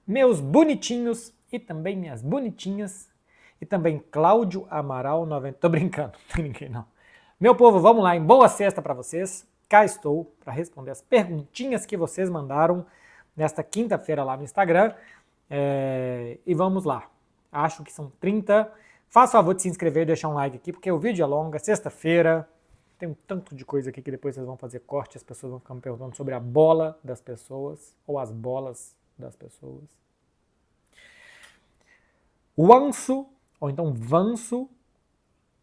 Meus bonitinhos e também minhas bonitinhas e também Cláudio Amaral 90. Tô brincando, não ninguém não. Meu povo, vamos lá, em boa sexta para vocês. Cá estou para responder as perguntinhas que vocês mandaram nesta quinta-feira lá no Instagram. E vamos lá. Acho que são 30. Faça o favor de se inscrever e deixar um like aqui, porque o vídeo é longo, é sexta-feira. Tem um tanto de coisa aqui que depois vocês vão fazer corte, as pessoas vão ficar me perguntando sobre a bola das pessoas, ou as bolas das pessoas. Wanso, ou então Vanso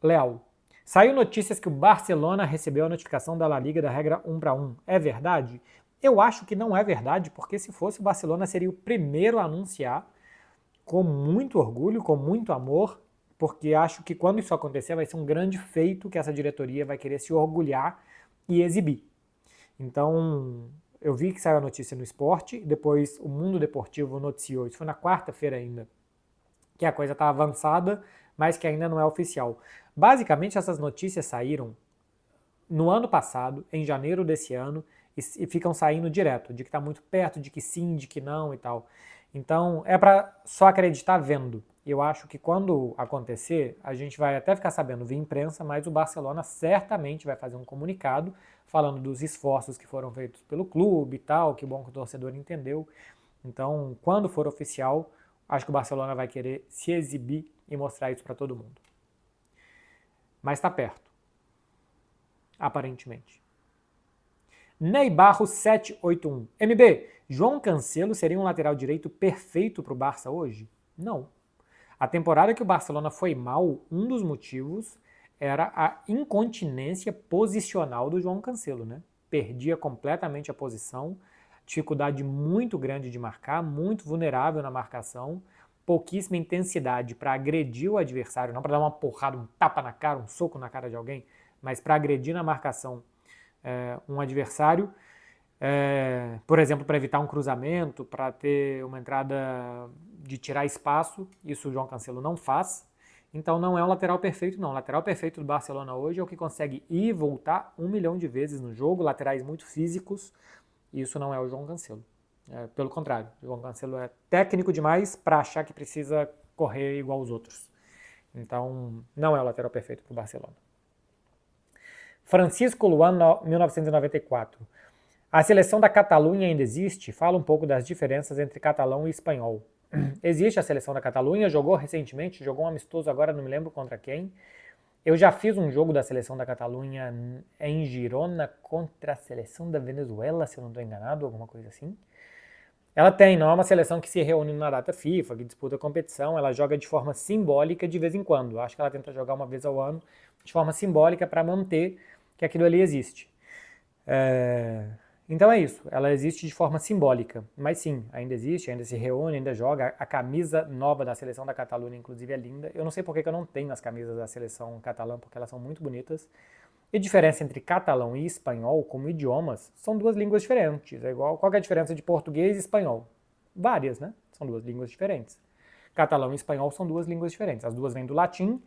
Leal. Saiu notícias que o Barcelona recebeu a notificação da La Liga da regra 1-1. É verdade? Eu acho que não é verdade, porque se fosse o Barcelona seria o primeiro a anunciar com muito orgulho, com muito amor, porque acho que quando isso acontecer vai ser um grande feito que essa diretoria vai querer se orgulhar e exibir. Então, eu vi que saiu a notícia no esporte, depois o Mundo Deportivo noticiou, isso foi na quarta-feira ainda, que a coisa está avançada, mas que ainda não é oficial. Basicamente, essas notícias saíram no ano passado, em janeiro desse ano, e ficam saindo direto, de que está muito perto, de que sim, de que não e tal. Então, é para só acreditar vendo. Eu acho que quando acontecer, a gente vai até ficar sabendo via imprensa, mas o Barcelona certamente vai fazer um comunicado falando dos esforços que foram feitos pelo clube e tal, que bom que o torcedor entendeu. Então, quando for oficial, acho que o Barcelona vai querer se exibir e mostrar isso para todo mundo. Mas está perto, aparentemente. Ney Barros 781. MB, João Cancelo seria um lateral direito perfeito para o Barça hoje? Não. A temporada que o Barcelona foi mal, um dos motivos era a incontinência posicional do João Cancelo, né? Perdia completamente a posição, dificuldade muito grande de marcar, muito vulnerável na marcação, pouquíssima intensidade para agredir o adversário, não para dar uma porrada, um tapa na cara, um soco na cara de alguém, mas para agredir na marcação um adversário, por exemplo, para evitar um cruzamento, para ter uma entrada de tirar espaço, isso o João Cancelo não faz. Então não é um lateral perfeito, não. O lateral perfeito do Barcelona hoje é o que consegue ir e voltar 1 milhão de vezes no jogo, laterais muito físicos, e isso não é o João Cancelo. Pelo contrário, o João Cancelo é técnico demais para achar que precisa correr igual os outros. Então não é o lateral perfeito para o Barcelona. Francisco Luan, 1994. A seleção da Catalunha ainda existe? Fala um pouco das diferenças entre catalão e espanhol. Existe a seleção da Catalunha, jogou recentemente, jogou um amistoso agora, não me lembro contra quem. Eu já fiz um jogo da seleção da Catalunha em Girona contra a seleção da Venezuela, se eu não estou enganado, alguma coisa assim. Ela não é uma seleção que se reúne na data FIFA, que disputa a competição, ela joga de forma simbólica de vez em quando. Acho que ela tenta jogar uma vez ao ano, de forma simbólica, para manter que aquilo ali existe. Então é isso, ela existe de forma simbólica, mas sim, ainda existe, ainda se reúne, ainda joga. A camisa nova da seleção da Catalunha, inclusive, é linda. Eu não sei porque que eu não tenho as camisas da seleção catalã, porque elas são muito bonitas. E a diferença entre catalão e espanhol, como idiomas, são duas línguas diferentes. É igual, qual é a diferença de português e espanhol? Várias, né? São duas línguas diferentes. Catalão e espanhol são duas línguas diferentes. As duas vêm do latim.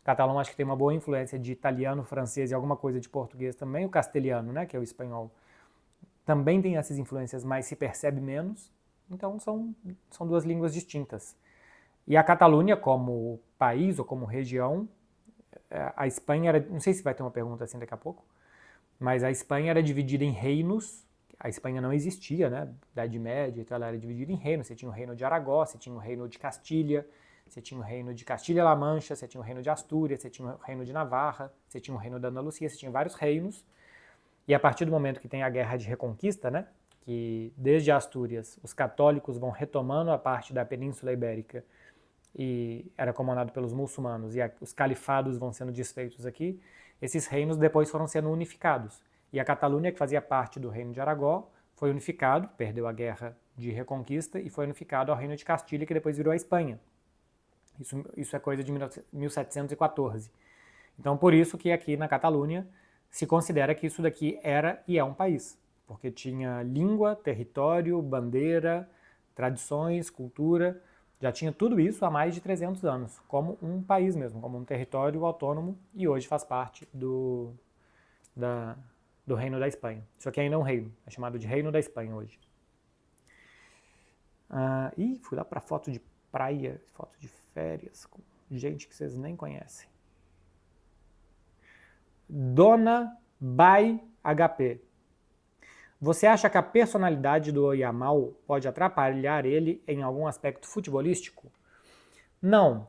Catalão acho que tem uma boa influência de italiano, francês e alguma coisa de português também. O castelhano, né, que é o espanhol, também tem essas influências, mas se percebe menos. Então são duas línguas distintas. E a Catalunha, como país ou como região, a Espanha era, não sei se vai ter uma pergunta assim daqui a pouco, mas a Espanha era dividida em reinos. A Espanha não existia, né? Idade Média, então ela era dividida em reinos. Você tinha o reino de Aragó, você tinha o reino de Castilha, você tinha o reino de Castilha-La Mancha, você tinha o reino de Astúrias, você tinha o reino de Navarra, você tinha o reino da Andalucia, você tinha vários reinos. E a partir do momento que tem a Guerra de Reconquista, né? Que desde Astúrias os católicos vão retomando a parte da Península Ibérica e era comandado pelos muçulmanos, e os califados vão sendo desfeitos aqui, esses reinos depois foram sendo unificados. E a Catalunha, que fazia parte do reino de Aragó, foi unificado, perdeu a guerra de reconquista e foi unificado ao reino de Castilha, que depois virou a Espanha. Isso é coisa de 1714. Então, por isso que aqui na Catalunha se considera que isso daqui era e é um país, porque tinha língua, território, bandeira, tradições, cultura, já tinha tudo isso há mais de 300 anos, como um país mesmo, como um território autônomo, e hoje faz parte do Reino da Espanha. Isso aqui ainda é um reino, é chamado de Reino da Espanha hoje. Fui lá para foto de praia, foto de férias, com gente que vocês nem conhecem. Dona by HP. Você acha que a personalidade do Yamal pode atrapalhar ele em algum aspecto futebolístico? Não.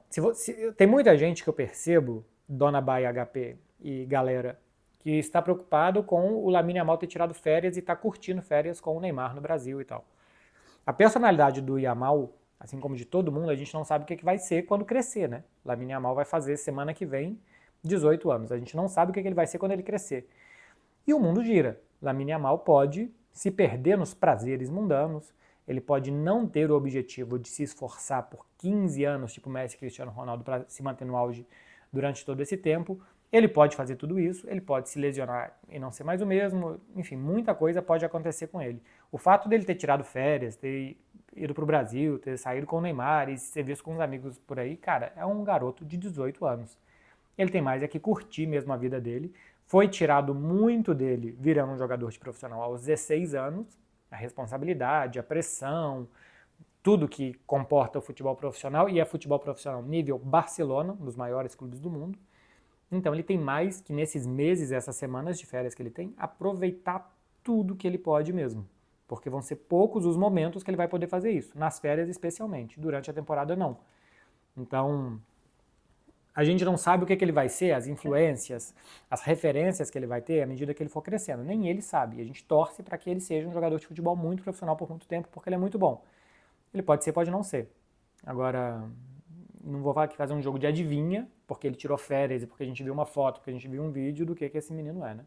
Tem muita gente que eu percebo, Dona by HP e galera, que está preocupado com o Lamine Yamal ter tirado férias e está curtindo férias com o Neymar no Brasil e tal. A personalidade do Yamal, assim como de todo mundo, a gente não sabe o que vai ser quando crescer, né? Lamine Yamal vai fazer semana que vem 18 anos. A gente não sabe o que ele vai ser quando ele crescer. E o mundo gira. Lamine Yamal pode se perder nos prazeres mundanos, ele pode não ter o objetivo de se esforçar por 15 anos, tipo Messi e Cristiano Ronaldo, para se manter no auge durante todo esse tempo. Ele pode fazer tudo isso, ele pode se lesionar e não ser mais o mesmo, enfim, muita coisa pode acontecer com ele. O fato dele ter tirado férias, ter ido para o Brasil, ter saído com o Neymar e ser visto com os amigos por aí, cara, é um garoto de 18 anos. Ele tem mais é que curtir mesmo a vida dele. Foi tirado muito dele virando um jogador de profissional aos 16 anos, a responsabilidade, a pressão, tudo que comporta o futebol profissional, e é futebol profissional nível Barcelona, um dos maiores clubes do mundo. Então ele tem mais que nesses meses, essas semanas de férias que ele tem, aproveitar tudo que ele pode mesmo. Porque vão ser poucos os momentos que ele vai poder fazer isso, nas férias especialmente, durante a temporada não. Então, a gente não sabe o que ele vai ser, as influências, as referências que ele vai ter à medida que ele for crescendo. Nem ele sabe. A gente torce para que ele seja um jogador de futebol muito profissional por muito tempo, porque ele é muito bom. Ele pode ser, pode não ser. Agora, não vou fazer um jogo de adivinha, porque ele tirou férias e porque a gente viu uma foto, porque a gente viu um vídeo do que esse menino é, né?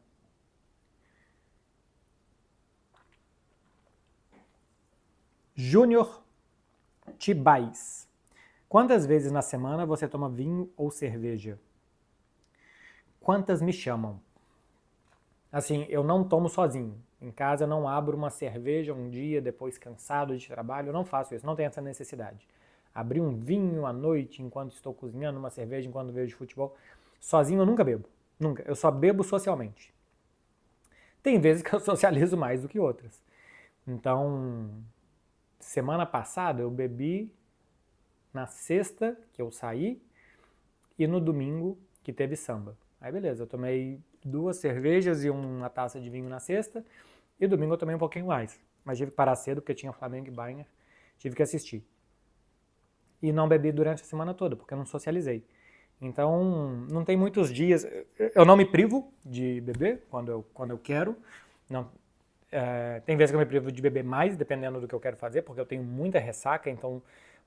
Júnior Tibais. Quantas vezes na semana você toma vinho ou cerveja? Quantas me chamam? Assim, eu não tomo sozinho. Em casa eu não abro uma cerveja um dia depois cansado de trabalho, eu não faço isso, não tenho essa necessidade. Abrir um vinho à noite enquanto estou cozinhando, uma cerveja enquanto vejo futebol. Sozinho eu nunca bebo. Nunca. Eu só bebo socialmente. Tem vezes que eu socializo mais do que outras. Então, semana passada eu bebi na sexta, que eu saí, e no domingo, que teve samba. Aí beleza, eu tomei 2 cervejas e uma taça de vinho na sexta, e domingo eu tomei um pouquinho mais. Mas tive que parar cedo, porque tinha Flamengo e Bayern, tive que assistir. E não bebi durante a semana toda, porque eu não socializei. Então, não tem muitos dias. Eu não me privo de beber quando eu quero. Não, tem vezes que eu me privo de beber mais, dependendo do que eu quero fazer, porque eu tenho muita ressaca, então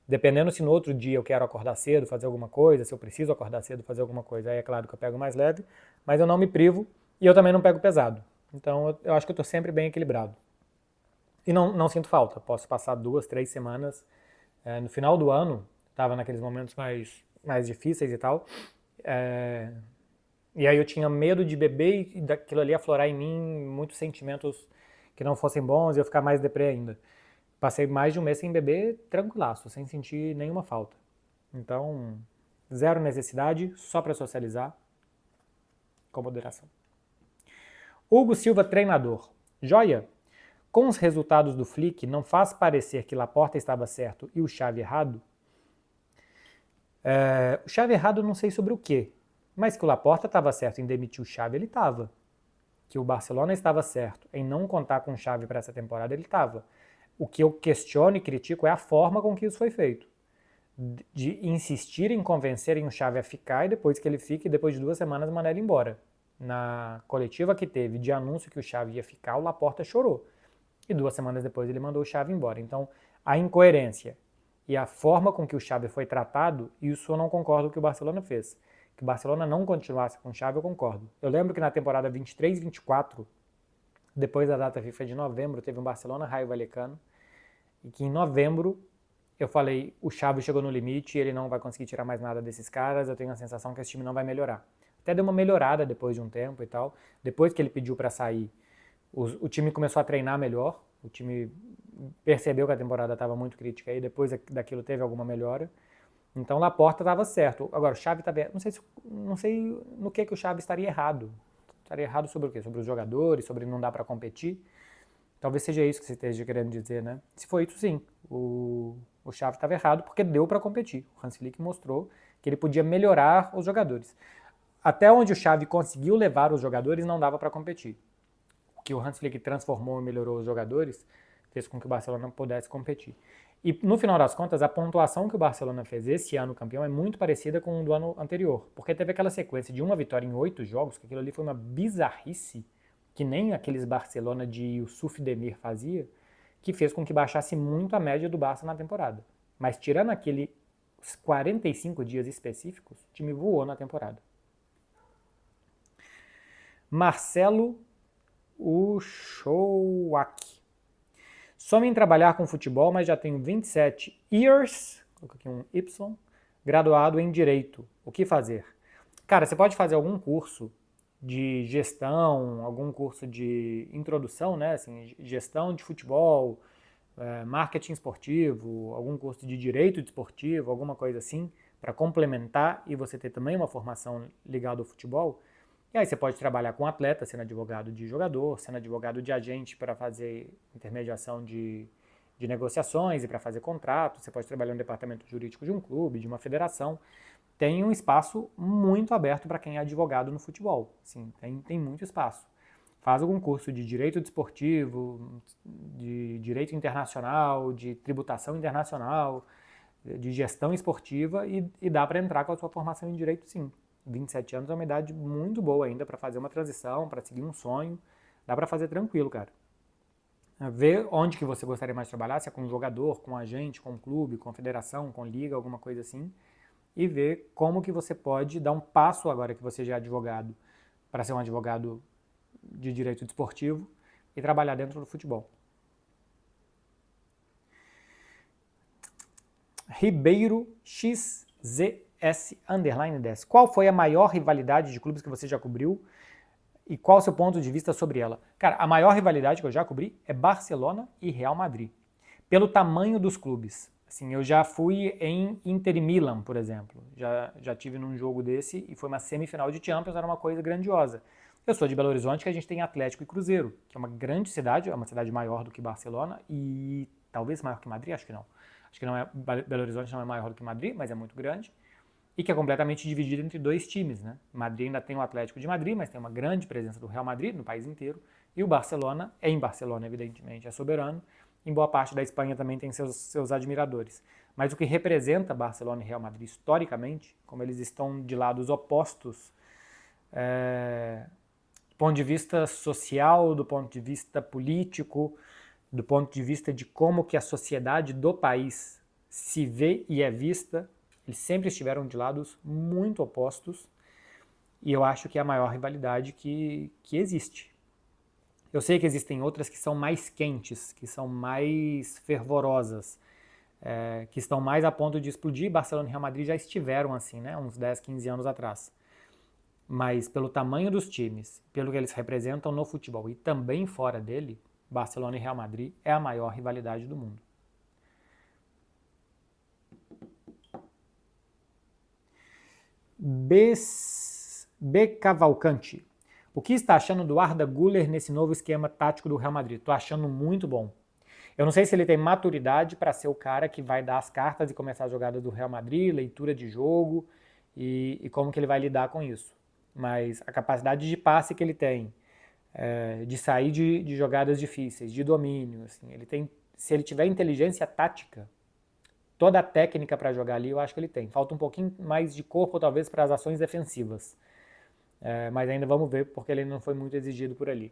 dependendo se no outro dia eu quero acordar cedo, fazer alguma coisa, se eu preciso acordar cedo, fazer alguma coisa, aí é claro que eu pego mais leve, mas eu não me privo e eu também não pego pesado. Então eu acho que eu estou sempre bem equilibrado. E não sinto falta, posso passar 2, 3 semanas. No final do ano, estava naqueles momentos mais difíceis e tal, e aí eu tinha medo de beber e daquilo ali aflorar em mim muitos sentimentos que não fossem bons e eu ficar mais deprê ainda. Passei mais de um mês sem beber tranquilaço, sem sentir nenhuma falta. Então, zero necessidade, só para socializar, com moderação. Hugo Silva, treinador. Joia, com os resultados do Flick, não faz parecer que Laporta estava certo e o Xavi errado? O Xavi errado não sei sobre o quê, mas que o Laporta estava certo em demitir o Xavi, ele estava. Que o Barcelona estava certo em não contar com o Xavi para essa temporada, ele estava. O que eu questiono e critico é a forma com que isso foi feito. De insistir em convencerem o Xavi a ficar e depois que ele fique, depois de 2 semanas, mandar ele embora. Na coletiva que teve de anúncio que o Xavi ia ficar, o Laporta chorou. E 2 semanas depois ele mandou o Xavi embora. Então, a incoerência e a forma com que o Xavi foi tratado, isso eu não concordo com o que o Barcelona fez. Que o Barcelona não continuasse com o Xavi, eu concordo. Eu lembro que na temporada 23-24, depois da data FIFA de novembro, teve um Barcelona Raio Vallecano, e que em novembro eu falei, o Xavi chegou no limite, ele não vai conseguir tirar mais nada desses caras, eu tenho a sensação que esse time não vai melhorar. Até deu uma melhorada depois de um tempo e tal. Depois que ele pediu para sair, o time começou a treinar melhor, o time percebeu que a temporada estava muito crítica e depois daquilo teve alguma melhora. Então Laporta estava certo. Agora, o Xavi estava... Não sei no que o Xavi estaria errado. Estaria errado sobre o quê? Sobre os jogadores, sobre não dar para competir? Talvez seja isso que você esteja querendo dizer, né? Se for isso, sim. o Xavi estava errado, porque deu para competir. O Hans Flick mostrou que ele podia melhorar os jogadores. Até onde o Xavi conseguiu levar os jogadores, não dava para competir. O que o Hans Flick transformou e melhorou os jogadores fez com que o Barcelona pudesse competir. E no final das contas, a pontuação que o Barcelona fez esse ano campeão é muito parecida com o do ano anterior, porque teve aquela sequência de uma vitória em 8 jogos, que aquilo ali foi uma bizarrice, que nem aqueles Barcelona de Yusuf Demir fazia, que fez com que baixasse muito a média do Barça na temporada. Mas tirando aqueles 45 dias específicos, o time voou na temporada. Marcelo Uchoak. Some em trabalhar com futebol, mas já tenho 27 years, coloquei aqui um Y, graduado em Direito. O que fazer? Cara, você pode fazer algum curso de gestão, algum curso de introdução, né? Assim, gestão de futebol, marketing esportivo, algum curso de direito desportivo, alguma coisa assim, para complementar e você ter também uma formação ligada ao futebol. E aí você pode trabalhar com atleta, sendo advogado de jogador, sendo advogado de agente para fazer intermediação de negociações e para fazer contratos. Você pode trabalhar no departamento jurídico de um clube, de uma federação. Tem um espaço muito aberto para quem é advogado no futebol. Sim, tem muito espaço. Faz algum curso de direito desportivo, de direito internacional, de tributação internacional, de gestão esportiva e dá para entrar com a sua formação em direito, sim. 27 anos é uma idade muito boa ainda para fazer uma transição, para seguir um sonho. Dá para fazer tranquilo, cara. Ver onde que você gostaria mais de trabalhar, se é com um jogador, com um agente, com um clube, com a federação, com liga, alguma coisa assim. E ver como que você pode dar um passo agora que você já é advogado, para ser um advogado de direito desportivo e trabalhar dentro do futebol. Ribeiro XZS_10. Qual foi a maior rivalidade de clubes que você já cobriu e qual o seu ponto de vista sobre ela? Cara, a maior rivalidade que eu já cobri é Barcelona e Real Madrid. Pelo tamanho dos clubes. Assim, eu já fui em Inter e Milan, por exemplo. Já tive num jogo desse e foi uma semifinal de Champions, era uma coisa grandiosa. Eu sou de Belo Horizonte, que a gente tem Atlético e Cruzeiro, que é uma grande cidade, é uma cidade maior do que Barcelona e talvez maior que Madrid, acho que não. Acho que não é, Belo Horizonte não é maior do que Madrid, mas é muito grande. E que é completamente dividido entre dois times, né? Madrid ainda tem o Atlético de Madrid, mas tem uma grande presença do Real Madrid no país inteiro. E o Barcelona, em Barcelona, evidentemente, é soberano. Em boa parte da Espanha também tem seus admiradores. Mas o que representa Barcelona e Real Madrid historicamente, como eles estão de lados opostos, do ponto de vista social, do ponto de vista político, do ponto de vista de como que a sociedade do país se vê e é vista, eles sempre estiveram de lados muito opostos e eu acho que é a maior rivalidade que existe. Eu sei que existem outras que são mais quentes, que são mais fervorosas, que estão mais a ponto de explodir. Barcelona e Real Madrid já estiveram assim, né, uns 10, 15 anos atrás. Mas pelo tamanho dos times, pelo que eles representam no futebol e também fora dele, Barcelona e Real Madrid é a maior rivalidade do mundo. B. Cavalcante. O que está achando do Arda Güler nesse novo esquema tático do Real Madrid? Estou achando muito bom. Eu não sei se ele tem maturidade para ser o cara que vai dar as cartas e começar a jogada do Real Madrid, leitura de jogo e como que ele vai lidar com isso. Mas a capacidade de passe que ele tem, de sair de jogadas difíceis, de domínio, assim, ele tem, se ele tiver inteligência tática, toda a técnica para jogar ali eu acho que ele tem. Falta um pouquinho mais de corpo talvez para as ações defensivas. Mas ainda vamos ver porque ele não foi muito exigido por ali.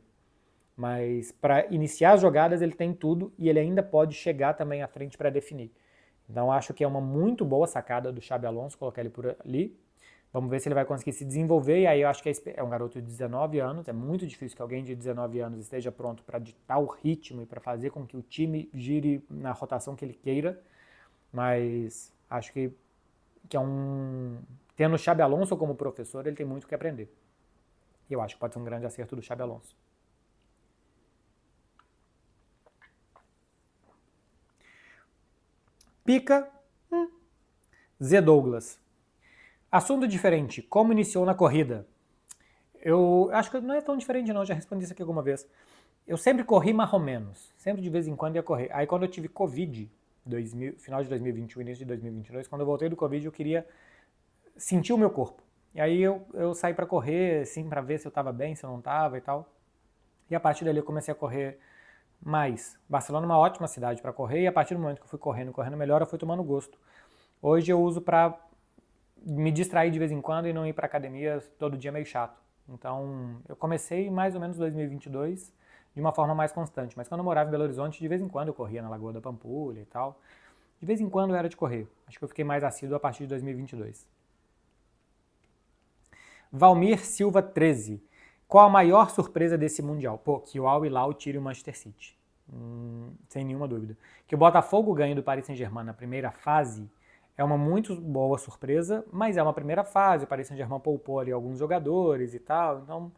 Mas para iniciar as jogadas ele tem tudo e ele ainda pode chegar também à frente para definir. Então acho que é uma muito boa sacada do Xabi Alonso colocar ele por ali. Vamos ver se ele vai conseguir se desenvolver e aí eu acho que é um garoto de 19 anos, é muito difícil que alguém de 19 anos esteja pronto para ditar o ritmo e para fazer com que o time gire na rotação que ele queira, mas acho que é tendo o Xabi Alonso como professor, ele tem muito o que aprender. E eu acho que pode ser um grande acerto do Xabi Alonso. Pica, Z. Douglas. Assunto diferente, como iniciou na corrida? Eu acho que não é tão diferente não, já respondi isso aqui alguma vez. Eu sempre corri mais ou menos, sempre de vez em quando ia correr. Aí quando eu tive Covid, final de 2021, início de 2022, quando eu voltei do Covid, eu queria sentir o meu corpo. E aí eu saí para correr, assim, para ver se eu estava bem, se eu não estava e tal. E a partir dali eu comecei a correr mais. Barcelona é uma ótima cidade para correr, e a partir do momento que eu fui correndo melhor, eu fui tomando gosto. Hoje eu uso para me distrair de vez em quando e não ir para academia todo dia meio chato. Então, eu comecei mais ou menos 2022 de uma forma mais constante. Mas quando eu morava em Belo Horizonte, de vez em quando eu corria na Lagoa da Pampulha e tal. De vez em quando eu era de correr. Acho que eu fiquei mais assíduo a partir de 2022. Valmir Silva 13. Qual a maior surpresa desse Mundial? Pô, que o Al Hilal tire o Manchester City. Sem nenhuma dúvida. Que o Botafogo ganhe do Paris Saint-Germain na primeira fase é uma muito boa surpresa, mas é uma primeira fase. O Paris Saint-Germain poupou ali alguns jogadores e tal, então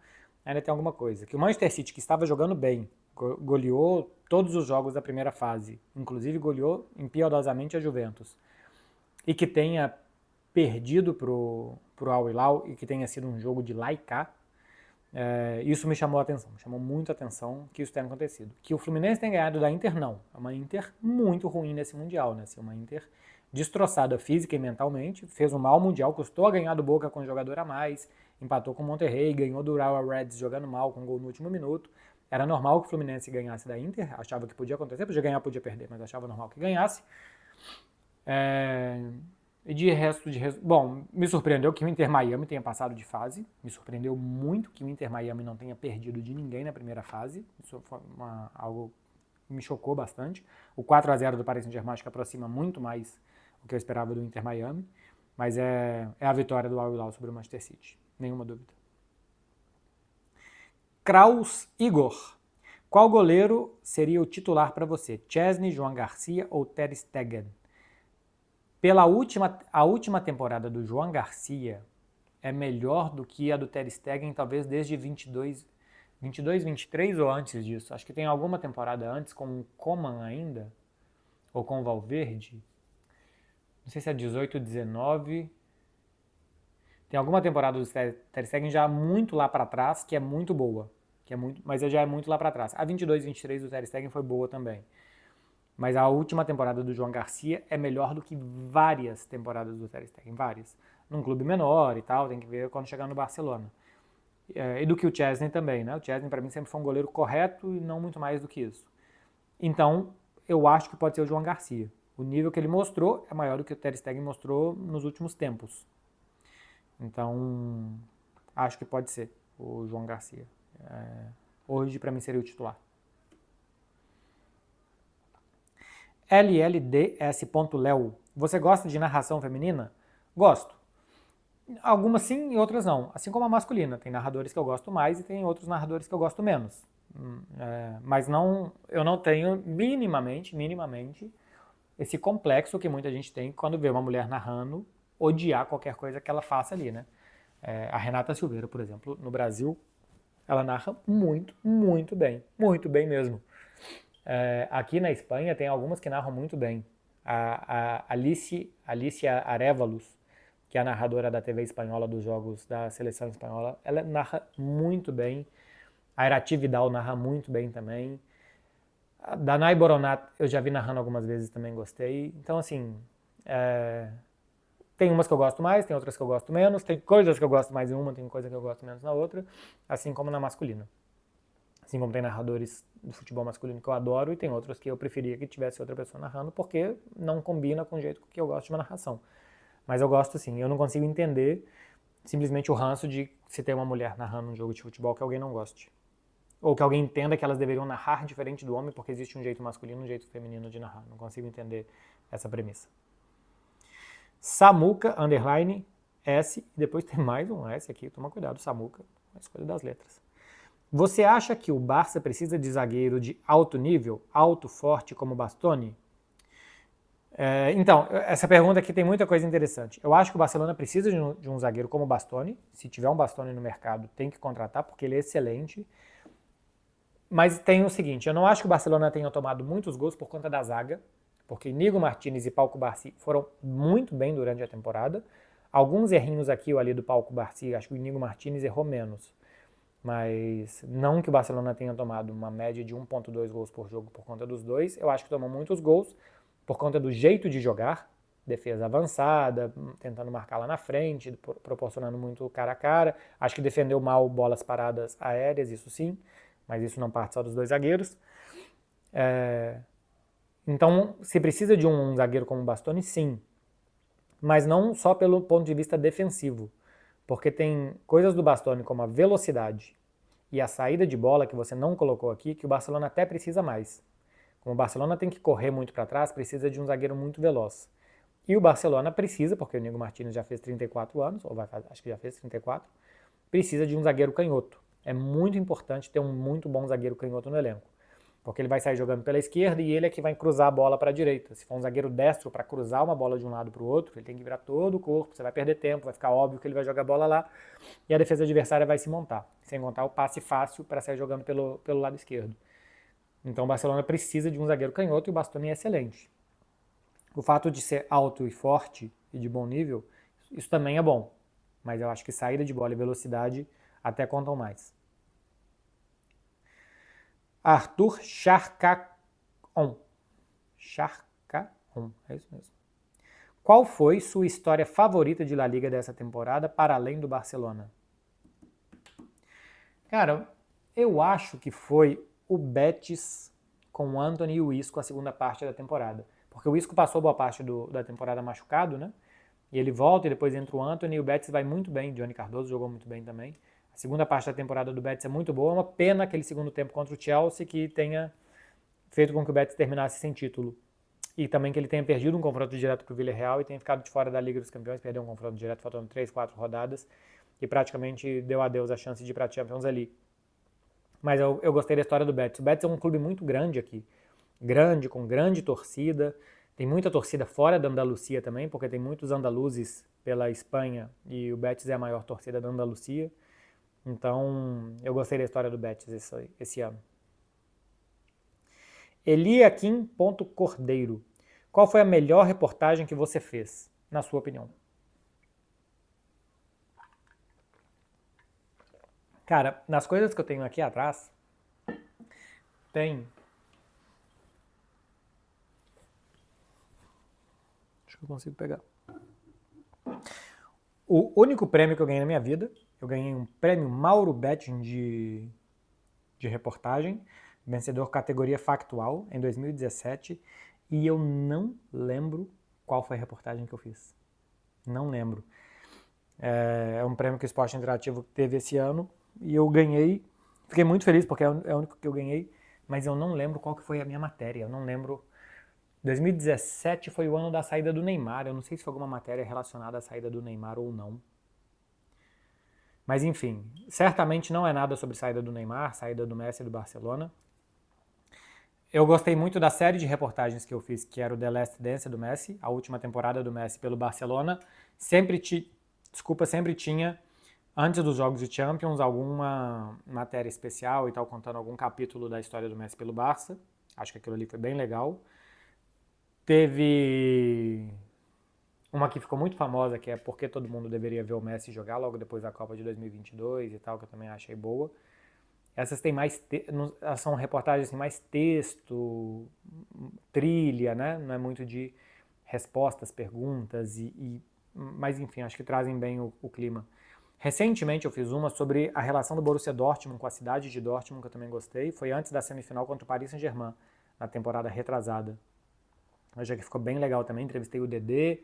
ainda tem alguma coisa. Que o Manchester City, que estava jogando bem, goleou todos os jogos da primeira fase, inclusive goleou impiedosamente a Juventus, e que tenha perdido pro Al Hilal e que tenha sido um jogo de lá e cá, isso me chamou a atenção, me chamou muito a atenção que isso tenha acontecido. Que o Fluminense tenha ganhado da Inter, não. É uma Inter muito ruim nesse Mundial, né? Assim, uma Inter destroçada física e mentalmente, fez um mau Mundial, custou a ganhar do Boca com um jogador a mais, empatou com o Monterrey, ganhou do Urawa Reds jogando mal com um gol no último minuto. Era normal que o Fluminense ganhasse da Inter, achava que podia acontecer, podia ganhar, podia perder, mas achava normal que ganhasse. E de resto, bom, me surpreendeu que o Inter Miami tenha passado de fase, me surpreendeu muito que o Inter Miami não tenha perdido de ninguém na primeira fase, isso foi algo que me chocou bastante. O 4-0 do Paris Saint-Germain acho que aproxima muito mais o que eu esperava do Inter Miami, mas é a vitória do Al Hilal sobre o Manchester City, nenhuma dúvida. Kraus Igor, qual goleiro seria o titular para você? Chesney, João Garcia ou Ter Stegen? A última temporada do João Garcia é melhor do que a do Ter Stegen, talvez desde 22, 23 ou antes disso. Acho que tem alguma temporada antes com o Koeman ainda, ou com o Valverde. Não sei se é 18, 19. Tem alguma temporada do Ter Stegen já muito lá para trás, que é muito boa. Mas já é muito lá para trás. A 22, 23 do Ter Stegen foi boa também. Mas a última temporada do João Garcia é melhor do que várias temporadas do Ter Stegen, várias. Num clube menor e tal, tem que ver quando chegar no Barcelona. E do que o Chesney também, né? O Chesney para mim sempre foi um goleiro correto e não muito mais do que isso. Então, eu acho que pode ser o João Garcia. O nível que ele mostrou é maior do que o Ter Stegen mostrou nos últimos tempos. Então, acho que pode ser o João Garcia. Hoje, para mim, seria o titular. LLDS.Leo. Você gosta de narração feminina? Gosto. Algumas sim e outras não. Assim como a masculina. Tem narradores que eu gosto mais e tem outros narradores que eu gosto menos. Mas eu não tenho minimamente esse complexo que muita gente tem quando vê uma mulher narrando odiar qualquer coisa que ela faça ali, né? A Renata Silveira, por exemplo, no Brasil, ela narra muito, muito bem mesmo. Aqui na Espanha tem algumas que narram muito bem. A Alicia Arévalos, que é a narradora da TV espanhola dos jogos da seleção espanhola, ela narra muito bem. A Irati Vidal narra muito bem também. A Danai Boronat eu já vi narrando algumas vezes, também gostei. Então, assim, tem umas que eu gosto mais, tem outras que eu gosto menos, tem coisas que eu gosto mais em uma, tem coisa que eu gosto menos na outra, assim como na masculina. Assim como tem narradores do futebol masculino que eu adoro e tem outros que eu preferia que tivesse outra pessoa narrando porque não combina com o jeito que eu gosto de uma narração. Mas eu gosto sim, eu não consigo entender simplesmente o ranço de se ter uma mulher narrando um jogo de futebol que alguém não goste. Ou que alguém entenda que elas deveriam narrar diferente do homem porque existe um jeito masculino e um jeito feminino de narrar. Não consigo entender essa premissa. Samuca, S, e depois tem mais um S aqui, toma cuidado, Samuca, a escolha das letras. Você acha que o Barça precisa de zagueiro de alto nível, alto, forte como Bastoni? Então, essa pergunta aqui tem muita coisa interessante. Eu acho que o Barcelona precisa de um zagueiro como o Bastoni. Se tiver um Bastoni no mercado, tem que contratar, porque ele é excelente. Mas tem o seguinte, eu não acho que o Barcelona tenha tomado muitos gols por conta da zaga, porque Nigo Martínez e Pau Cubarsí foram muito bem durante a temporada. Alguns errinhos aqui ou ali do Pau Cubarsí, acho que o Nigo Martínez errou menos. Mas não que o Barcelona tenha tomado uma média de 1,2 gols por jogo por conta dos dois. Eu acho que tomou muitos gols por conta do jeito de jogar, defesa avançada, tentando marcar lá na frente, proporcionando muito cara a cara. Acho que defendeu mal bolas paradas aéreas, isso sim, mas isso não parte só dos dois zagueiros. Então, se precisa de um zagueiro como o Bastoni, sim, mas não só pelo ponto de vista defensivo, porque tem coisas do Bastoni como a velocidade e a saída de bola que você não colocou aqui, que o Barcelona até precisa mais. Como o Barcelona tem que correr muito para trás, precisa de um zagueiro muito veloz. E o Barcelona precisa, porque o Inigo Martínez já fez 34 anos, ou vai fazer, acho que já fez 34, precisa de um zagueiro canhoto. É muito importante ter um muito bom zagueiro canhoto no elenco, porque ele vai sair jogando pela esquerda e ele é que vai cruzar a bola para a direita. Se for um zagueiro destro para cruzar uma bola de um lado para o outro, ele tem que virar todo o corpo, você vai perder tempo, vai ficar óbvio que ele vai jogar a bola lá e a defesa adversária vai se montar, sem contar o passe fácil para sair jogando pelo lado esquerdo. Então o Barcelona precisa de um zagueiro canhoto e o Bastoni é excelente. O fato de ser alto e forte e de bom nível, isso também é bom. Mas eu acho que saída de bola e velocidade até contam mais. Arthur Charcaon. Charcaon, é isso mesmo. Qual foi sua história favorita de La Liga dessa temporada, para além do Barcelona? Cara, eu acho que foi o Betis com o Antony e o Isco a segunda parte da temporada. Porque o Isco passou boa parte da temporada machucado, né? E ele volta e depois entra o Antony e o Betis vai muito bem. Johnny Cardoso jogou muito bem também. A segunda parte da temporada do Betis é muito boa. É uma pena aquele segundo tempo contra o Chelsea que tenha feito com que o Betis terminasse sem título. E também que ele tenha perdido um confronto direto para o Villarreal e tenha ficado de fora da Liga dos Campeões, perdeu um confronto direto faltando 3, 4 rodadas e praticamente deu adeus a chance de ir para a Champions ali. Mas eu gostei da história do Betis. O Betis é um clube muito grande aqui. Grande, com grande torcida. Tem muita torcida fora da Andalucia também, porque tem muitos andaluzes pela Espanha e o Betis é a maior torcida da Andalucia. Então, eu gostei da história do Betis esse ano. Eliakim.cordeiro. Qual foi a melhor reportagem que você fez, na sua opinião? Cara, nas coisas que eu tenho aqui atrás, tem... Acho que eu consigo pegar. O único prêmio que eu ganhei na minha vida, eu ganhei um prêmio Mauro Betting de reportagem, vencedor categoria factual, em 2017, e eu não lembro qual foi a reportagem que eu fiz. Não lembro. É um prêmio que o Esporte Interativo teve esse ano, e eu ganhei, fiquei muito feliz porque é o único que eu ganhei, mas eu não lembro qual que foi a minha matéria, eu não lembro. 2017 foi o ano da saída do Neymar, eu não sei se foi alguma matéria relacionada à saída do Neymar ou não. Mas enfim, certamente não é nada sobre saída do Neymar, saída do Messi e do Barcelona. Eu gostei muito da série de reportagens que eu fiz, que era o The Last Dance do Messi, a última temporada do Messi pelo Barcelona. Sempre tinha, antes dos jogos de Champions, alguma matéria especial e tal, contando algum capítulo da história do Messi pelo Barça. Acho que aquilo ali foi bem legal. Teve uma que ficou muito famosa, que é Porque Todo Mundo Deveria Ver o Messi Jogar, logo depois da Copa de 2022 e tal, que eu também achei boa. Essas têm mais são reportagens assim, mais texto, trilha, né? Não é muito de respostas, perguntas, mas enfim, acho que trazem bem o clima. Recentemente eu fiz uma sobre a relação do Borussia Dortmund com a cidade de Dortmund, que eu também gostei. Foi antes da semifinal contra o Paris Saint-Germain, na temporada retrasada. Mas já que ficou bem legal também, entrevistei o Dedé,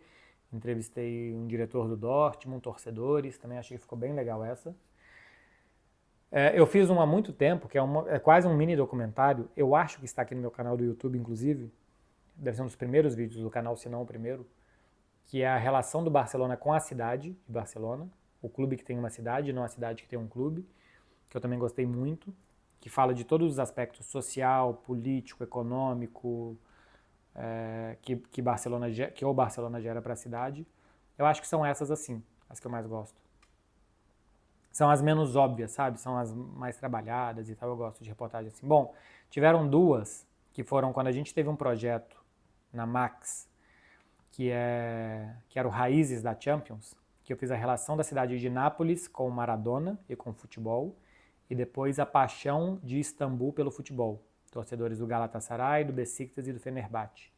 entrevistei um diretor do Dortmund, torcedores, também achei que ficou bem legal essa. Eu fiz uma há muito tempo, que é quase um mini documentário, eu acho que está aqui no meu canal do YouTube, inclusive, deve ser um dos primeiros vídeos do canal, se não o primeiro, que é a relação do Barcelona com a cidade de Barcelona, o clube que tem uma cidade, não a cidade que tem um clube, que eu também gostei muito, que fala de todos os aspectos social, político, econômico, que o Barcelona gera para a cidade. Eu acho que são essas assim, as que eu mais gosto. São as menos óbvias, sabe? São as mais trabalhadas e tal, eu gosto de reportagem assim. Bom, tiveram duas, que foram quando a gente teve um projeto na Max, que era o Raízes da Champions, que eu fiz a relação da cidade de Nápoles com o Maradona e com o futebol, e depois a paixão de Istambul pelo futebol, torcedores do Galatasaray, do Besiktas e do Fenerbahçe.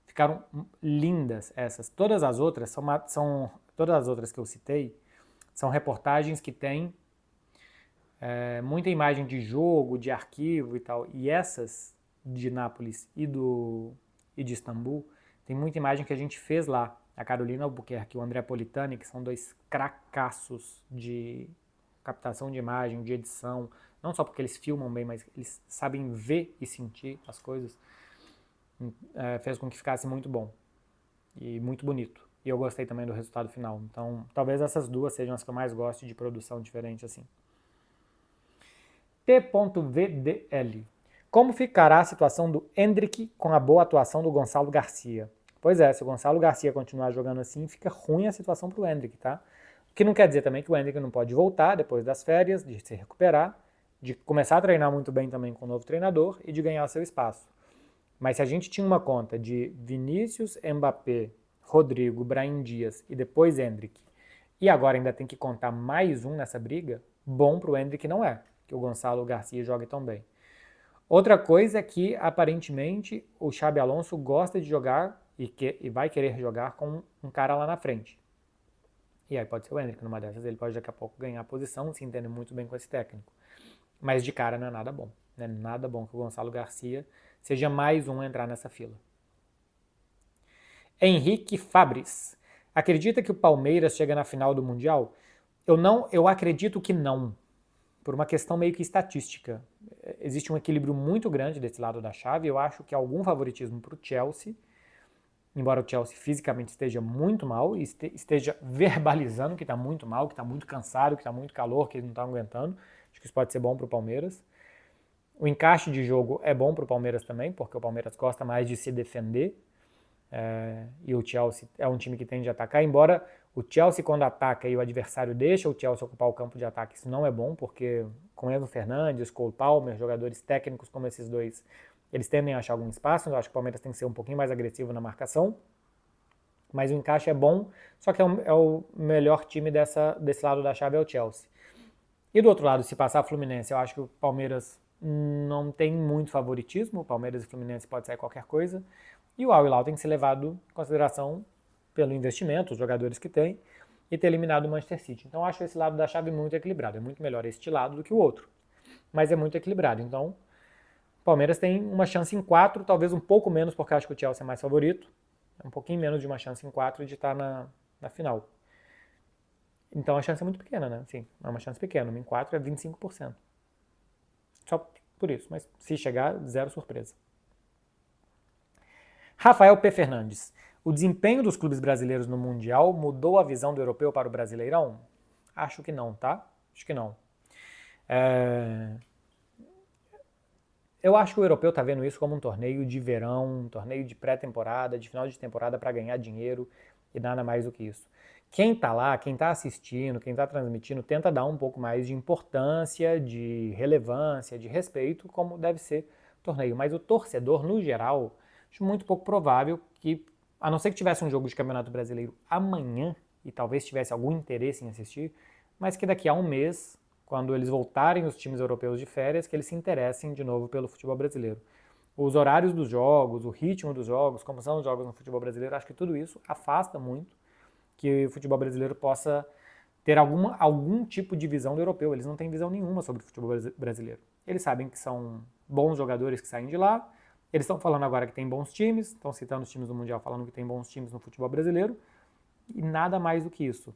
Ficaram lindas essas. Todas as outras todas as outras que eu citei são reportagens que têm muita imagem de jogo, de arquivo e tal. E essas de Nápoles e de Istambul tem muita imagem que a gente fez lá. A Carolina Albuquerque e o André Politani, que são dois cracassos de captação de imagem, de edição, não só porque eles filmam bem, mas eles sabem ver e sentir as coisas, fez com que ficasse muito bom e muito bonito. E eu gostei também do resultado final. Então, talvez essas duas sejam as que eu mais gosto de produção diferente assim. T.VDL. Como ficará a situação do Endrick com a boa atuação do Gonçalo Garcia? Pois é, se o Gonçalo Garcia continuar jogando assim, fica ruim a situação para o Endrick, tá? O que não quer dizer também que o Endrick não pode voltar depois das férias, de se recuperar, de começar a treinar muito bem também com o novo treinador e de ganhar seu espaço. Mas se a gente tinha uma conta de Vinícius, Mbappé, Rodrigo, Brahim Dias e depois Endrick, e agora ainda tem que contar mais um nessa briga, bom para o Endrick não é, que o Gonçalo Garcia jogue tão bem. Outra coisa é que, aparentemente, o Xabi Alonso gosta de jogar e vai querer jogar com um cara lá na frente. E aí pode ser o Endrick numa dessas, ele pode daqui a pouco ganhar a posição, se entende muito bem com esse técnico. Mas de cara não é nada bom. Não é nada bom que o Gonçalo Garcia seja mais um a entrar nessa fila. Henrique Fabris. Acredita que o Palmeiras chega na final do Mundial? Eu acredito que não. Por uma questão meio que estatística. Existe um equilíbrio muito grande desse lado da chave. Eu acho que há algum favoritismo para o Chelsea, embora o Chelsea fisicamente esteja muito mal e esteja verbalizando que está muito mal, que está muito cansado, que está muito calor, que ele não está aguentando. Acho que isso pode ser bom para o Palmeiras. O encaixe de jogo é bom para o Palmeiras também, porque o Palmeiras gosta mais de se defender. E o Chelsea é um time que tende a atacar, embora o Chelsea quando ataca e o adversário deixa o Chelsea ocupar o campo de ataque, isso não é bom, porque com Enzo Fernandes, Cole Palmer, jogadores técnicos como esses dois, eles tendem a achar algum espaço. Eu acho que o Palmeiras tem que ser um pouquinho mais agressivo na marcação, mas o encaixe é bom, só que é o melhor time desse lado da chave é o Chelsea. E do outro lado, se passar a Fluminense, eu acho que o Palmeiras não tem muito favoritismo, o Palmeiras e o Fluminense pode sair qualquer coisa, e o Al Hilal tem que ser levado em consideração pelo investimento, os jogadores que tem, e ter eliminado o Manchester City. Então eu acho esse lado da chave muito equilibrado. É muito melhor este lado do que o outro, mas é muito equilibrado. Então o Palmeiras tem uma chance em 4, talvez um pouco menos, porque eu acho que o Chelsea é mais favorito. É um pouquinho menos de uma chance em 4 de estar na final. Então a chance é muito pequena, né? Sim, é uma chance pequena. Em 4 é 25%. Só por isso, mas se chegar, zero surpresa. Rafael P. Fernandes. O desempenho dos clubes brasileiros no Mundial mudou a visão do europeu para o Brasileirão? Acho que não, tá? Acho que não. Eu acho que o europeu está vendo isso como um torneio de verão, um torneio de pré-temporada, de final de temporada para ganhar dinheiro e nada mais do que isso. Quem está lá, quem está assistindo, quem está transmitindo, tenta dar um pouco mais de importância, de relevância, de respeito, como deve ser o torneio. Mas o torcedor, no geral, acho muito pouco provável que, a não ser que tivesse um jogo de Campeonato Brasileiro amanhã, e talvez tivesse algum interesse em assistir, mas que daqui a um mês, quando eles voltarem os times europeus de férias, que eles se interessem de novo pelo futebol brasileiro. Os horários dos jogos, o ritmo dos jogos, como são os jogos no futebol brasileiro, acho que tudo isso afasta muito que o futebol brasileiro possa ter algum tipo de visão do europeu. Eles não têm visão nenhuma sobre o futebol brasileiro. Eles sabem que são bons jogadores que saem de lá, eles estão falando agora que tem bons times, estão citando os times do Mundial falando que tem bons times no futebol brasileiro, e nada mais do que isso.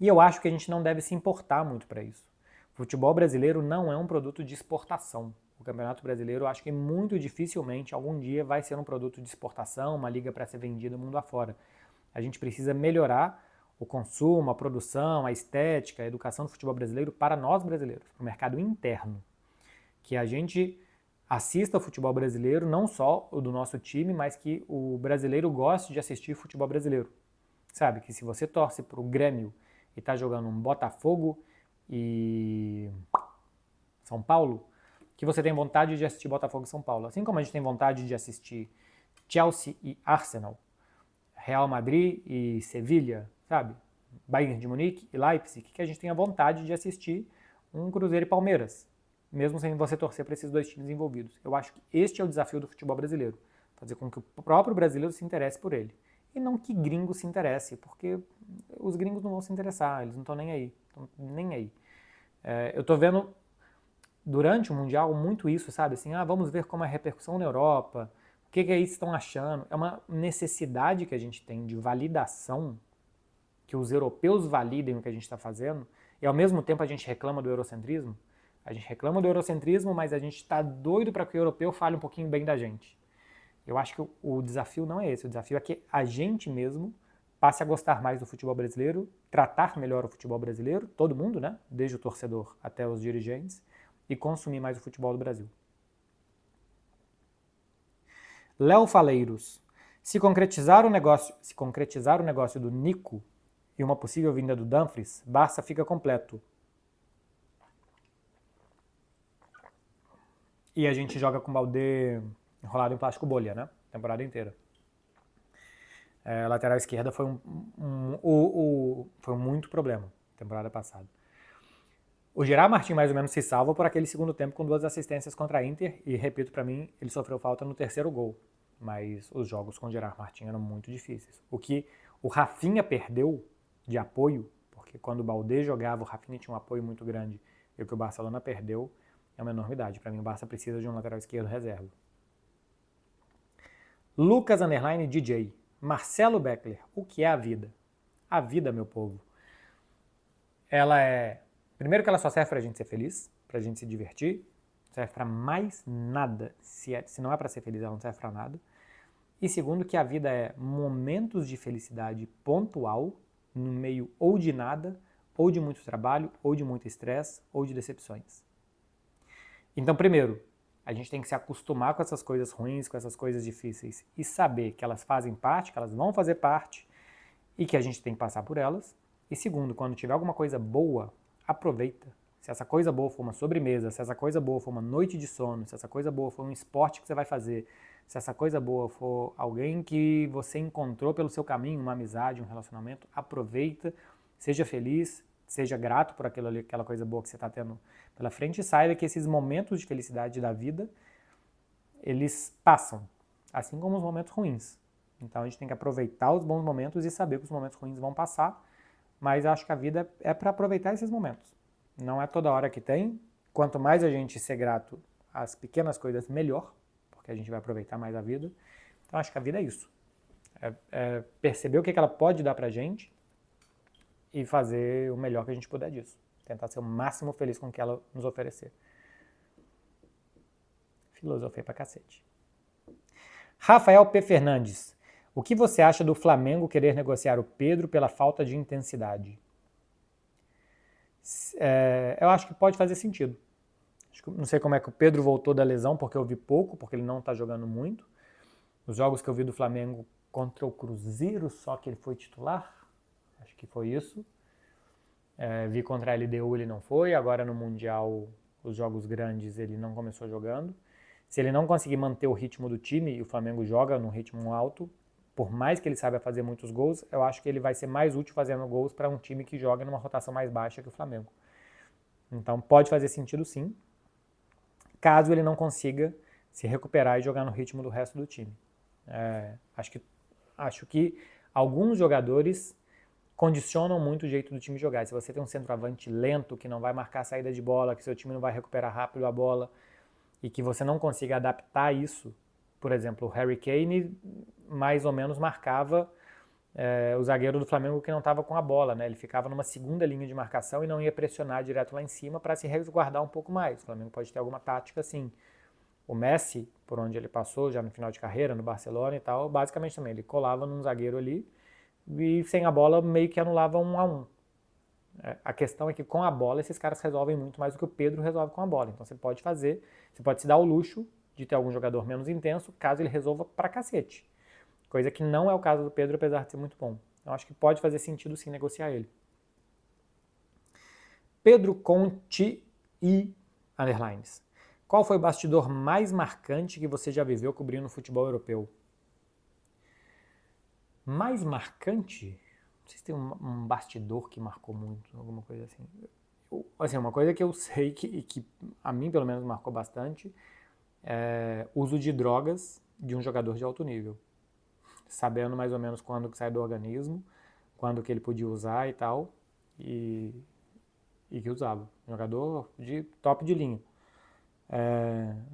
E eu acho que a gente não deve se importar muito para isso. O futebol brasileiro não é um produto de exportação. O Campeonato Brasileiro, eu acho que muito dificilmente, algum dia, vai ser um produto de exportação, uma liga para ser vendida mundo afora. A gente precisa melhorar o consumo, a produção, a estética, a educação do futebol brasileiro para nós brasileiros, para o mercado interno. Que a gente assista ao futebol brasileiro, não só o do nosso time, mas que o brasileiro goste de assistir futebol brasileiro. Sabe, que se você torce para o Grêmio e está jogando um Botafogo e São Paulo, que você tem vontade de assistir Botafogo e São Paulo. Assim como a gente tem vontade de assistir Chelsea e Arsenal, Real Madrid e Sevilha, sabe? Bayern de Munique e Leipzig, que a gente tenha vontade de assistir um Cruzeiro e Palmeiras, mesmo sem você torcer para esses dois times envolvidos. Eu acho que este é o desafio do futebol brasileiro. fazer com que o próprio brasileiro se interesse por ele. E não que gringo se interesse, porque os gringos não vão se interessar, eles não estão nem aí. Nem aí. Eu estou vendo durante o Mundial muito isso, sabe? Assim, vamos ver como é a repercussão na Europa, o que eles estão achando. É uma necessidade que a gente tem de validação, que os europeus validem o que a gente está fazendo, e ao mesmo tempo a gente reclama do eurocentrismo. A gente reclama do eurocentrismo, mas a gente está doido para que o europeu fale um pouquinho bem da gente. Eu acho que o desafio não é esse, o desafio é que a gente mesmo passe a gostar mais do futebol brasileiro, tratar melhor o futebol brasileiro, todo mundo, né? Desde o torcedor até os dirigentes, e consumir mais o futebol do Brasil. Léo Faleiros. Se concretizar o negócio do Nico e uma possível vinda do Dumfries, Barça fica completo. E a gente joga com o Baldé enrolado em plástico bolha, né? Temporada inteira. Lateral esquerda foi foi muito problema temporada passada. O Gerard Martin mais ou menos se salva por aquele segundo tempo com 2 assistências contra a Inter e, repito, para mim, ele sofreu falta no terceiro gol. Mas os jogos com o Gerard Martin eram muito difíceis. O que o Rafinha perdeu de apoio, porque quando o Baldé jogava, o Rafinha tinha um apoio muito grande, e o que o Barcelona perdeu é uma enormidade. Para mim, o Barça precisa de um lateral esquerdo reserva. Lucas _DJ. Marcelo Beckler, o que é a vida? A vida, meu povo, ela é... Primeiro que ela só serve pra gente ser feliz, pra gente se divertir, não serve pra mais nada. Se não é pra ser feliz, ela não serve pra nada. E segundo que a vida é momentos de felicidade pontual, no meio ou de nada, ou de muito trabalho, ou de muito estresse, ou de decepções. Então, primeiro, a gente tem que se acostumar com essas coisas ruins, com essas coisas difíceis e saber que elas fazem parte, que elas vão fazer parte e que a gente tem que passar por elas. E segundo, quando tiver alguma coisa boa, aproveita. Se essa coisa boa for uma sobremesa, se essa coisa boa for uma noite de sono, se essa coisa boa for um esporte que você vai fazer, se essa coisa boa for alguém que você encontrou pelo seu caminho, uma amizade, um relacionamento, aproveita, seja feliz, seja grato por aquela coisa boa que você está tendo pela frente e saiba que esses momentos de felicidade da vida, eles passam, assim como os momentos ruins. Então a gente tem que aproveitar os bons momentos e saber que os momentos ruins vão passar, mas acho que a vida é para aproveitar esses momentos. Não é toda hora que tem. Quanto mais a gente ser grato às pequenas coisas, melhor, porque a gente vai aproveitar mais a vida. Então acho que a vida é isso. É perceber o que ela pode dar pra gente e fazer o melhor que a gente puder disso. Tentar ser o máximo feliz com o que ela nos oferecer. Filosofia pra cacete. Rafael P. Fernandes. O que você acha do Flamengo querer negociar o Pedro pela falta de intensidade? Eu acho que pode fazer sentido. Não sei como é que o Pedro voltou da lesão, porque eu vi pouco, porque ele não está jogando muito. Os jogos que eu vi do Flamengo contra o Cruzeiro, só que ele foi titular. Acho que foi isso. Vi contra a LDU, ele não foi. Agora no Mundial, os jogos grandes, ele não começou jogando. Se ele não conseguir manter o ritmo do time, e o Flamengo joga num ritmo alto, por mais que ele saiba fazer muitos gols, eu acho que ele vai ser mais útil fazendo gols para um time que joga numa rotação mais baixa que o Flamengo. Então pode fazer sentido sim, caso ele não consiga se recuperar e jogar no ritmo do resto do time. Acho que alguns jogadores condicionam muito o jeito do time jogar. Se você tem um centroavante lento, que não vai marcar a saída de bola, que seu time não vai recuperar rápido a bola, e que você não consiga adaptar isso, por exemplo, o Harry Kane mais ou menos marcava o zagueiro do Flamengo que não estava com a bola, né? Ele ficava numa segunda linha de marcação e não ia pressionar direto lá em cima para se resguardar um pouco mais. O Flamengo pode ter alguma tática assim. O Messi, por onde ele passou já no final de carreira, no Barcelona e tal, basicamente também, ele colava num zagueiro ali e sem a bola meio que anulava 1-1. A questão é que com a bola esses caras resolvem muito mais do que o Pedro resolve com a bola. Então você pode se dar o luxo de ter algum jogador menos intenso, caso ele resolva pra cacete. Coisa que não é o caso do Pedro, apesar de ser muito bom. Eu acho que pode fazer sentido sim negociar ele. Pedro Conti e underlines. Qual foi o bastidor mais marcante que você já viveu cobrindo o futebol europeu? Mais marcante? Não sei se tem um bastidor que marcou muito, alguma coisa assim. Assim, uma coisa que eu sei que a mim pelo menos marcou bastante é uso de drogas de um jogador de alto nível, sabendo mais ou menos quando que sai do organismo, quando que ele podia usar e tal, e que usava. Jogador de top de linha.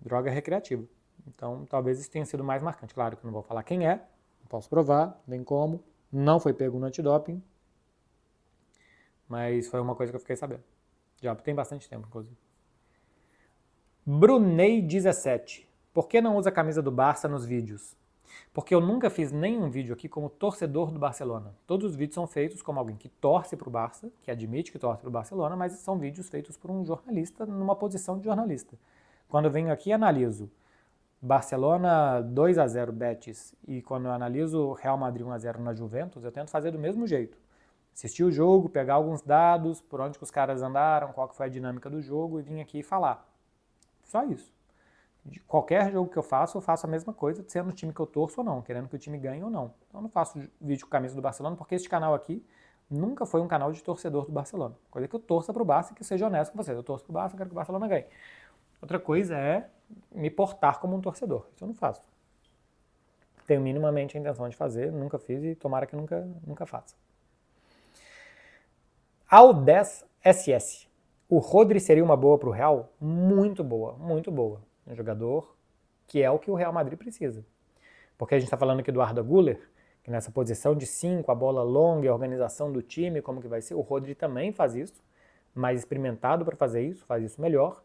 Droga recreativa. Então, talvez isso tenha sido mais marcante. Claro que eu não vou falar quem é, não posso provar, nem como, não foi pego no antidoping, mas foi uma coisa que eu fiquei sabendo. Já tem bastante tempo, inclusive. Brunei17. Por que não usa a camisa do Barça nos vídeos? Porque eu nunca fiz nenhum vídeo aqui como torcedor do Barcelona. Todos os vídeos são feitos como alguém que torce para o Barça, que admite que torce para o Barcelona, mas são vídeos feitos por um jornalista numa posição de jornalista. Quando eu venho aqui e analiso Barcelona 2-0 Betis e quando eu analiso Real Madrid 1-0 na Juventus, eu tento fazer do mesmo jeito. Assistir o jogo, pegar alguns dados, por onde que os caras andaram, qual que foi a dinâmica do jogo e vir aqui falar. Só isso. De qualquer jogo que eu faço a mesma coisa, sendo o time que eu torço ou não, querendo que o time ganhe ou não. Então eu não faço vídeo com camisa do Barcelona, porque este canal aqui nunca foi um canal de torcedor do Barcelona. Coisa que eu torça pro Barça e que eu seja honesto com vocês. Eu torço pro Barça, quero que o Barcelona ganhe. Outra coisa é me portar como um torcedor. Isso eu não faço. Tenho minimamente a intenção de fazer, nunca fiz e tomara que nunca faça. Al10SS. O Rodri seria uma boa pro Real? Muito boa, muito boa. Um jogador que é o que o Real Madrid precisa. Porque a gente está falando aqui do Arda Güler, que nessa posição de 5, a bola longa, a organização do time, como que vai ser, o Rodri também faz isso, mais experimentado para fazer isso, faz isso melhor.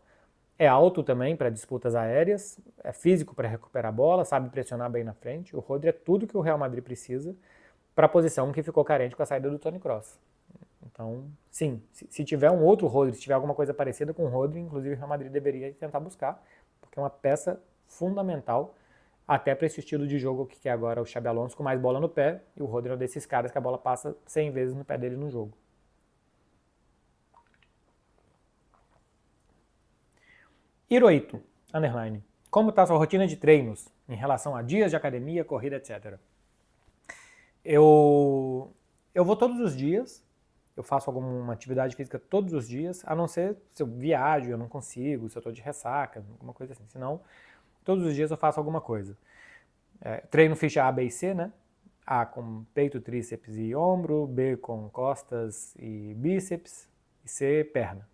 É alto também para disputas aéreas, é físico para recuperar a bola, sabe pressionar bem na frente. O Rodri é tudo que o Real Madrid precisa para a posição que ficou carente com a saída do Toni Kroos. Então, sim, se tiver um outro Rodri, se tiver alguma coisa parecida com o Rodri, inclusive o Real Madrid deveria tentar buscar, porque é uma peça fundamental até para esse estilo de jogo que é agora o Xabi Alonso com mais bola no pé, e o Rodri é um desses caras que a bola passa 100 vezes no pé dele no jogo. Hiroito, underline. Como está a sua rotina de treinos em relação a dias de academia, corrida, etc? Eu vou todos os dias, eu faço alguma atividade física todos os dias, a não ser se eu viajo, eu não consigo, se eu estou de ressaca, alguma coisa assim. Senão, todos os dias eu faço alguma coisa. Treino ficha A, B e C, né? A com peito, tríceps e ombro, B com costas e bíceps, e C, perna.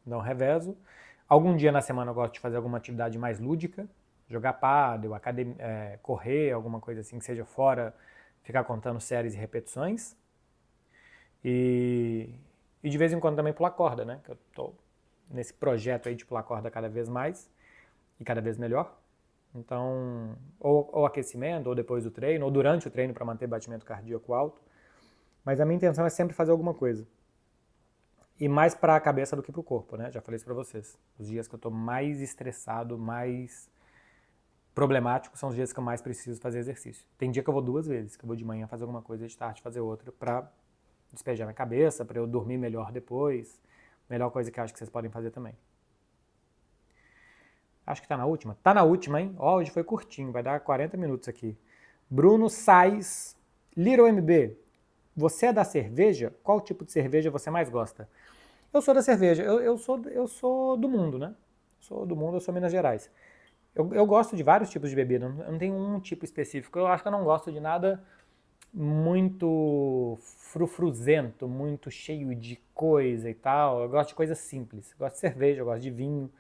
Então, revezo. Algum dia na semana eu gosto de fazer alguma atividade mais lúdica, jogar pádel, correr, alguma coisa assim que seja fora, ficar contando séries e repetições. E de vez em quando também pular corda, né? Que eu tô nesse projeto aí de pular corda cada vez mais e cada vez melhor. Então, ou aquecimento, ou depois do treino, ou durante o treino para manter batimento cardíaco alto. Mas a minha intenção é sempre fazer alguma coisa. E mais para a cabeça do que para o corpo, né? Já falei isso para vocês. Os dias que eu estou mais estressado, mais problemático, são os dias que eu mais preciso fazer exercício. Tem dia que eu vou 2 vezes, que eu vou de manhã fazer alguma coisa e de tarde fazer outra, para despejar minha cabeça, para eu dormir melhor depois. Melhor coisa que eu acho que vocês podem fazer também. Acho que tá na última. Tá na última, hein? Ó, hoje foi curtinho, vai dar 40 minutos aqui. Bruno Sais, Little MB. Você é da cerveja? Qual tipo de cerveja você mais gosta? Eu sou da cerveja. Eu sou do mundo, né? Sou do mundo, eu sou Minas Gerais. Eu gosto de vários tipos de bebida. Eu não tenho um tipo específico. Eu acho que eu não gosto de nada muito frufruzento, muito cheio de coisa e tal. Eu gosto de coisas simples. Eu gosto de cerveja, eu gosto de vinho.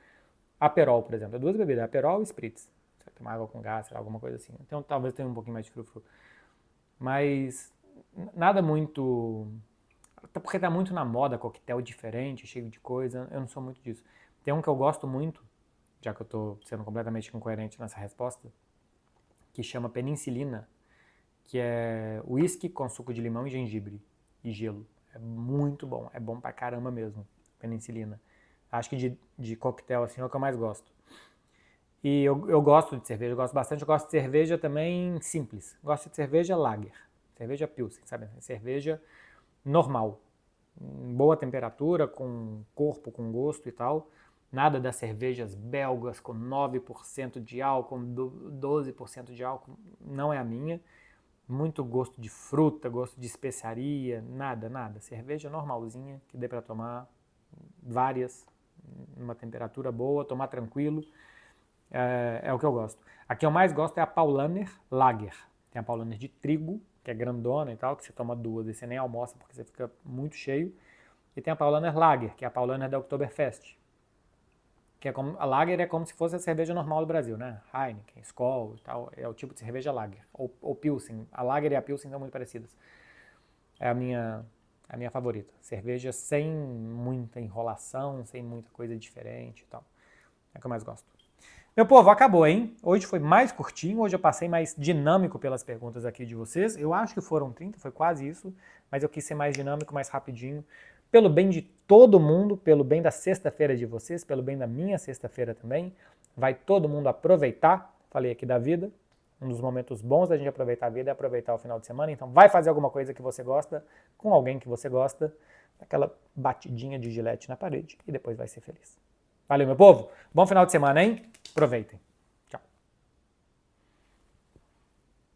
Aperol, por exemplo. É 2 bebidas, Aperol e Spritz. Você vai tomar água com gás, alguma coisa assim. Então talvez tenha um pouquinho mais de frufru. Mas nada muito... Até porque tá muito na moda, coquetel diferente, cheio de coisa. Eu não sou muito disso. Tem um que eu gosto muito, já que eu tô sendo completamente incoerente nessa resposta, que chama penicilina, que é uísque com suco de limão e gengibre e gelo. É muito bom, é bom pra caramba mesmo, penicilina. Acho que de coquetel assim é o que eu mais gosto. E eu gosto de cerveja, eu gosto bastante. Eu gosto de cerveja também simples. Gosto de cerveja lager, cerveja pilsen, sabe? Cerveja normal, boa temperatura, com corpo, com gosto e tal. Nada das cervejas belgas com 9% de álcool, 12% de álcool, não é a minha. Muito gosto de fruta, gosto de especiaria, nada. Cerveja normalzinha, que dê para tomar várias, numa temperatura boa, tomar tranquilo, é o que eu gosto. A que eu mais gosto é a Paulaner Lager. Tem a Paulaner de trigo, que é grandona e tal, que você toma 2 e você nem almoça porque você fica muito cheio. E tem a Paulaner Lager, que é a Paulaner da Oktoberfest. Que é como, a Lager é como se fosse a cerveja normal do Brasil, né? Heineken, Skol e tal, é o tipo de cerveja Lager. Ou Pilsen. A Lager e a Pilsen são muito parecidas. É a minha favorita. Cerveja sem muita enrolação, sem muita coisa diferente e tal. É a que eu mais gosto. Meu povo, acabou, hein? Hoje foi mais curtinho, hoje eu passei mais dinâmico pelas perguntas aqui de vocês. Eu acho que foram 30, foi quase isso, mas eu quis ser mais dinâmico, mais rapidinho. Pelo bem de todo mundo, pelo bem da sexta-feira de vocês, pelo bem da minha sexta-feira também. Vai todo mundo aproveitar, falei aqui da vida. Um dos momentos bons da gente aproveitar a vida é aproveitar o final de semana. Então vai fazer alguma coisa que você gosta, com alguém que você gosta, aquela batidinha de gilete na parede e depois vai ser feliz. Valeu, meu povo. Bom final de semana, hein? Aproveitem.